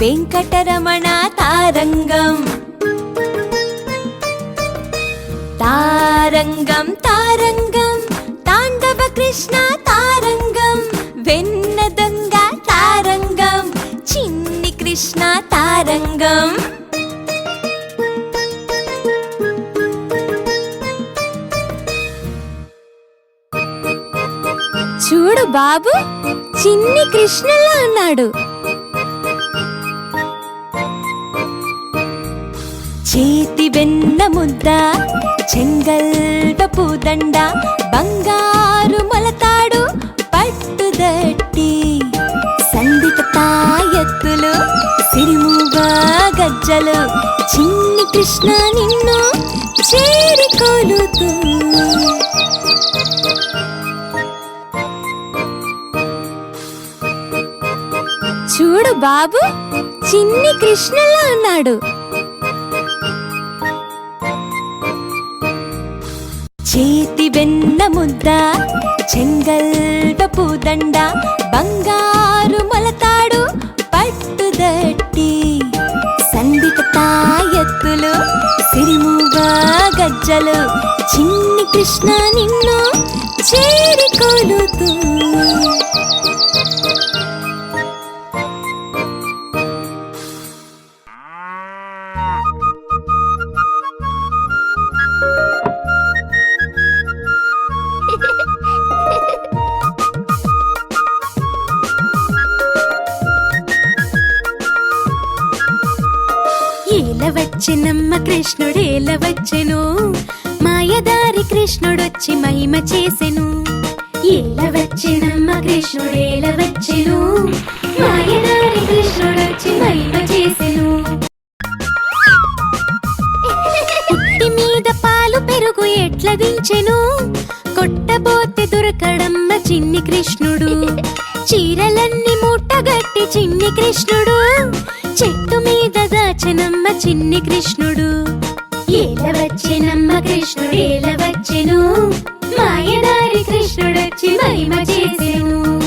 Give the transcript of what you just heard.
వెంకటరమణ తారంగం. తారంగం తారంగం తాండవ కృష్ణ తారంగం. వెన్న దొంగ తారంగం చిన్ని కృష్ణ తారంగం. చూడు బాబు, చిన్ని కృష్ణలా ఉన్నాడు. చేతి వెన్న ముద్ద, చెంగల్వపు దండ, బంగారు మొలతాడు పట్టుదట్టి, సందిట తాయెత్తులు, సిరిమూగా గజ్జలు, చిన్ని కృష్ణ నిన్ను చేరికోలుతూ. చూడు బాబు, చిన్ని కృష్ణలా ఉన్నాడు. చేతి వెన్న ముద్ద, చెంగల్వపు దండ, బంగారు మొలతాడు పట్టుదట్టి, సందిట తాయెత్తులు, సిరిమూగా గజ్జలు, చిన్ని కృష్ణ నిన్ను చేరికోలుతూ. ఏలవచ్చెనమ్మ కృష్ణుడేలవచ్చెను, మాయదారి కృష్ణుడొచ్చి మహిమ చేసెను. ఏలవచ్చెనమ్మ కృష్ణుడేలవచ్చెను, మాయదారి కృష్ణుడొచ్చి మహిమ చేసెను. పుట్టి మీద పాలు పెరుగు ఎట్ల దించెను, కొట్టబోతే దొరకడమ్మ చిన్ని కృష్ణుడు. చీరలన్నీ మూటగట్టి చిన్ని కృష్ణుడు, చెట్టు మీద దాచెనమ్మ చిన్ని కృష్ణుడు. ఏలవచ్చెనమ్మ కృష్ణుడేలవచ్చెను, మాయదారి కృష్ణుడొచ్చి మహిమ చేసెను.